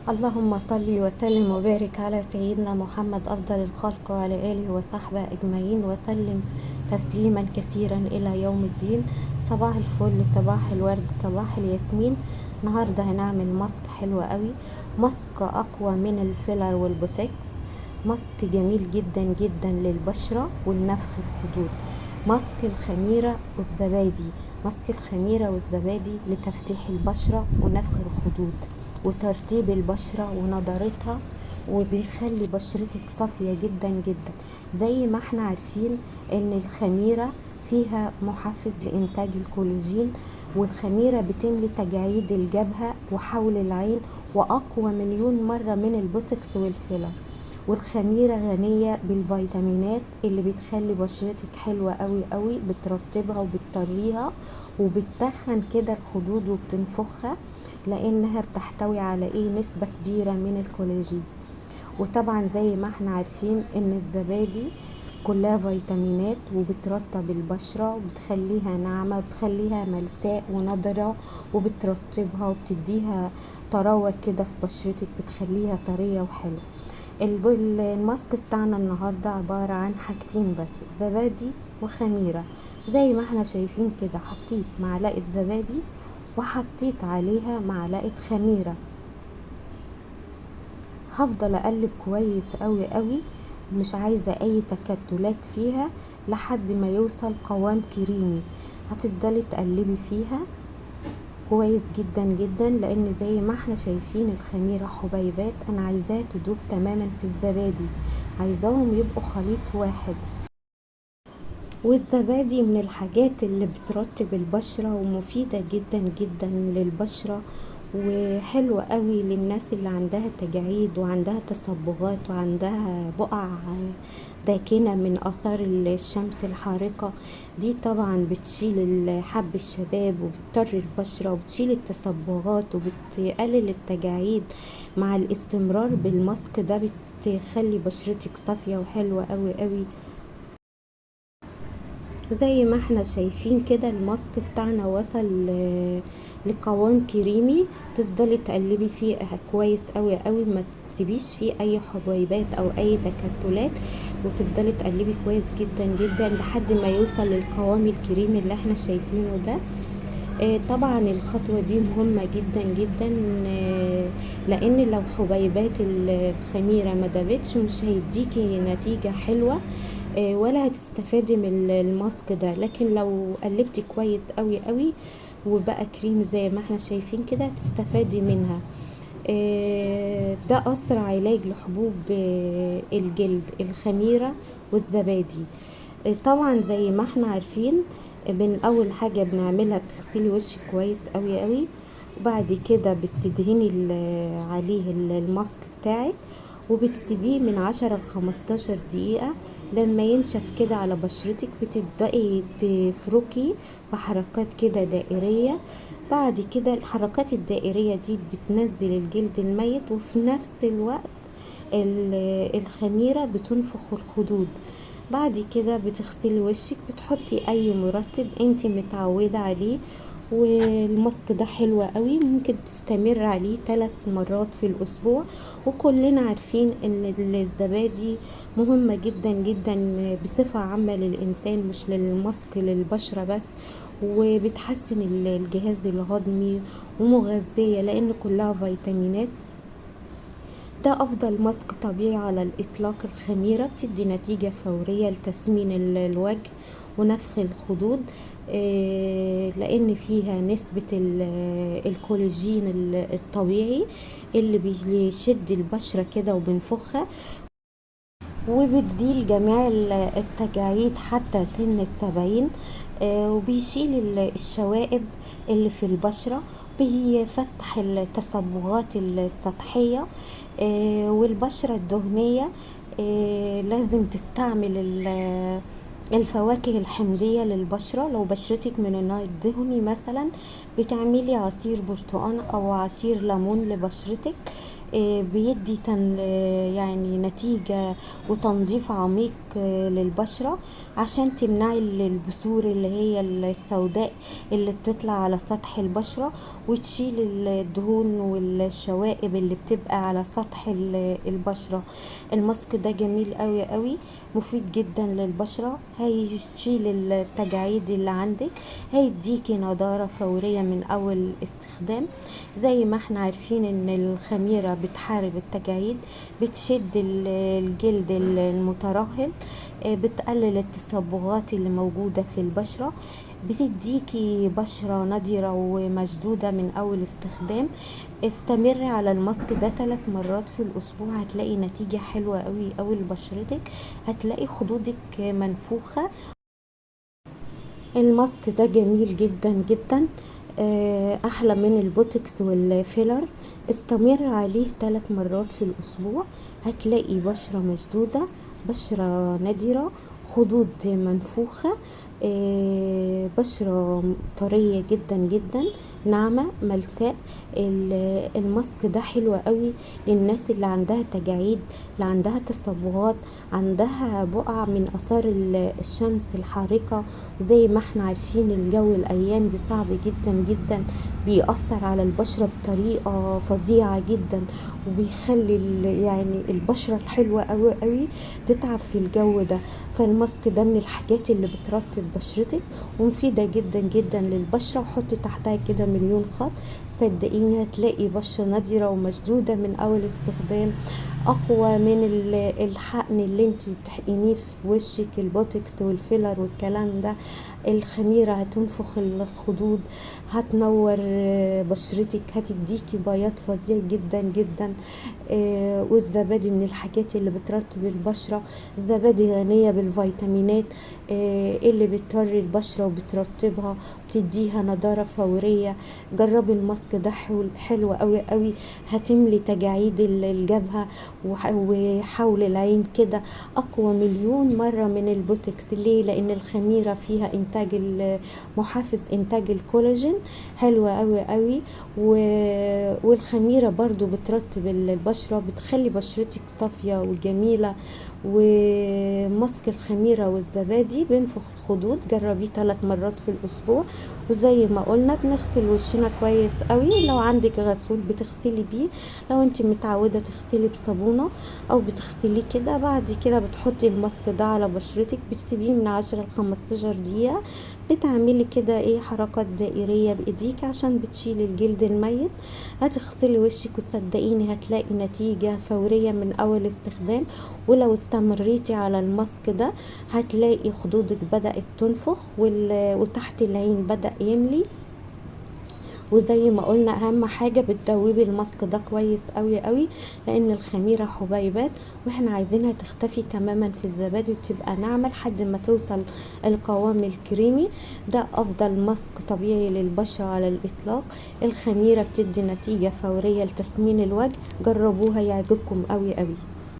اللهم صل وسلم وبارك على سيدنا محمد أفضل الخلق وعلى آله وصحبه أجمعين وسلم تسليما كثيرا إلى يوم الدين. صباح الفل، صباح الورد، صباح الياسمين. النهاردة هنعمل ماسك حلو قوي، ماسك أقوى من الفيلر والبوتكس، ماسك جميل جدا جدا للبشرة والنفخ الخدود. ماسك الخميرة والزبادي، ماسك الخميرة والزبادي لتفتيح البشرة ونفخ الخدود وترطيب البشرة ونضارتها، وبيخلي بشرتك صافية جدا جدا. زي ما احنا عارفين ان الخميرة فيها محفز لإنتاج الكولاجين، والخميرة بتملي تجاعيد الجبهة وحول العين وأقوى مليون مرة من البوتوكس والفيلر. والخميرة غنية بالفيتامينات اللي بتخلي بشرتك حلوة قوي قوي، بترطبها وبتطريها وبتخن كده الخدود وبتنفخها، لانها بتحتوي على نسبة كبيرة من الكولاجين. وطبعا زي ما احنا عارفين ان الزبادي كلها فيتامينات وبترطب البشرة وبتخليها ناعمة وبتخليها ملساء ونضرة وبترطبها وبتديها طراوة كده في بشرتك، بتخليها طرية وحلوة. الماسك بتاعنا النهاردة عبارة عن حاجتين بس، زبادي وخميرة. زي ما احنا شايفين كده، حطيت معلقة زبادي وحطيت عليها معلقة خميرة. هفضل اقلب كويس قوي قوي، مش عايزة اي تكتلات فيها لحد ما يوصل قوام كريمي. هتفضلي تقلبي فيها كويس جدا جدا، لان زي ما احنا شايفين الخميرة حبيبات، انا عايزاها تدوب تماما في الزبادي، عايزاهم يبقوا خليط واحد. والزبادي من الحاجات اللي بترطب البشرة ومفيدة جدا جدا للبشرة، وحلوة قوي للناس اللي عندها تجاعيد وعندها تصبغات وعندها بقع داكنة من آثار الشمس الحارقة. دي طبعا بتشيل حب الشباب وبتطر البشرة وبتشيل التصبغات وبتقلل التجاعيد. مع الاستمرار بالماسك ده بتخلي بشرتك صافية وحلوة قوي قوي. زي ما احنا شايفين كده الماسك بتاعنا وصل لقوام كريمي. تفضلي تقلبي فيه كويس قوي قوي، ما تسيبيش فيه اي حبيبات او اي تكتلات، وتفضلي تقلبي كويس جدا جدا لحد ما يوصل للقوام الكريمي اللي احنا شايفينه ده. طبعا الخطوة دي مهمة جدا جدا، لان لو حبيبات الخميرة ما دابتش مش هيديكي نتيجة حلوة، ولا هتستفادي من الماسك ده. لكن لو قلبتي كويس قوي قوي وبقى كريم زي ما احنا شايفين كده هتستفادي منها. ده أسرع علاج لحبوب الجلد، الخميرة والزبادي. طبعا زي ما احنا عارفين، من اول حاجة بنعملها بتغسلي وشك كويس قوي قوي، وبعد كده بتدهني عليه الماسك بتاعك وبتسيبيه من 10 ل15 دقيقة. لما ينشف كده على بشرتك بتبدأي تفركي بحركات كده دائرية. بعد كده الحركات الدائرية دي بتنزل الجلد الميت، وفي نفس الوقت الخميرة بتنفخ الخدود. بعد كده بتغسلي وشك، بتحطي اي مرطب انت متعودة عليه. والماسك ده حلو قوي، ممكن تستمر عليه 3 مرات في الاسبوع. وكلنا عارفين ان الزبادي مهمة جدا جدا بصفة عامة للانسان، مش للماسك للبشرة بس، وبتحسن الجهاز الهضمي ومغذية لان كلها فيتامينات. ده افضل ماسك طبيعي على الاطلاق. الخميرة بتدي نتيجة فورية لتسمين الوجه ونفخ الخدود، لان فيها نسبة الكولاجين الطبيعي اللي بيشد البشرة كده وبينفخها، وبتزيل جميع التجاعيد حتى سن ال70. وبيشيل الشوائب اللي في البشرة، بيفتح التصبغات السطحية. والبشرة الدهنية لازم تستعمل الفواكه الحمضية للبشرة. لو بشرتك من النوع الدهني مثلا، بتعملي عصير برتقان او عصير ليمون لبشرتك، بيدي يعني نتيجة وتنظيف عميق للبشرة عشان تمنعي البثور اللي هي السوداء اللي بتطلع على سطح البشرة، وتشيل الدهون والشوائب اللي بتبقى على سطح البشرة. الماسك ده جميل قوي قوي، مفيد جدا للبشرة، هيشيل التجاعيد اللي عندك، هيديكي نضارة فورية من اول استخدام. زي ما احنا عارفين ان الخميرة بتحارب التجاعيد، بتشد الجلد المترهل، بتقلل التصبغات اللي موجودة في البشرة، بتديكي بشرة نضرة ومشدودة من اول استخدام. استمري على الماسك ده 3 مرات في الاسبوع، هتلاقي نتيجة حلوة قوي قوي لبشرتك، هتلاقي خدودك منفوخة. الماسك ده جميل جدا جدا، احلى من البوتوكس والفيلر. استمر عليه 3 مرات في الاسبوع، هتلاقي بشرة مشدودة، بشرة نضرة، خدود منفوخة، بشرة طرية جدا جدا، ناعمة ملساء. الماسك ده حلو قوي للناس اللي عندها تجاعيد، اللي عندها تصبغات، عندها بقع من اثار الشمس الحارقة. زي ما احنا عارفين الجو الايام دي صعب جدا جدا، بيأثر على البشرة بطريقة فظيعة جدا، وبيخلي يعني البشرة الحلوة قوي قوي تتعب في الجو ده. فالماسك ده من الحاجات اللي بترطب بشرتك ومفيدة جدا جدا للبشرة، وحطي تحتها كده مليون خط، صدقيني هتلاقي بشرة نضرة ومشدودة من اول استخدام، اقوى من الحقن اللي انت بتحقنيه في وشك، البوتوكس والفيلر والكلام ده. الخميرة هتنفخ الخدود، هتنور بشرتك، هتديكي بياض فظيع جدا جدا. والزبادي من الحاجات اللي بترطب البشرة، الزبادي غنية بالفيتامينات اللي بتطري البشرة وبترطبها، بتديها نضارة فورية. جربي الماسك ده، حلو قوي قوي، هتملي تجاعيد الجبهة وحول العين كده اقوى مليون مرة من البوتوكس. ليه؟ لان الخميرة فيها انتاج محفز انتاج الكولاجين، حلوة قوي قوي. والخميرة برضو بترطب البشرة، بتخلي بشرتك صافية وجميلة. وماسك الخميرة والزبادي بينفخ الخدود، جربيه 3 مرات في الاسبوع. وزي ما قلنا بنغسل وشنا كويس قوي، لو عندك غسول بتغسلي بيه، لو انت متعودة تغسلي بصابونة او بتغسليه كده. بعد كده بتحطي الماسك ده على بشرتك، بتسيبيه من 10 ل 15 دقيقة، بتعملي كده حركات دائرية بايديك عشان بتشيلي الجلد الميت. هتغسلي وشك وصدقيني هتلاقي نتيجة فورية من اول استخدام. ولو استمريتي على الماسك ده هتلاقي خدودك بدأت تنفخ وتحت العين بدأ يملي. وزي ما قلنا اهم حاجة بتدوبي الماسك ده كويس قوي قوي، لان الخميرة حبيبات واحنا عايزينها تختفي تماما في الزبادي وتبقى ناعمة لحد ما توصل القوام الكريمي. ده افضل ماسك طبيعي للبشرة على الاطلاق. الخميرة بتدي نتيجة فورية لتسمين الوجه، جربوها يعجبكم قوي قوي.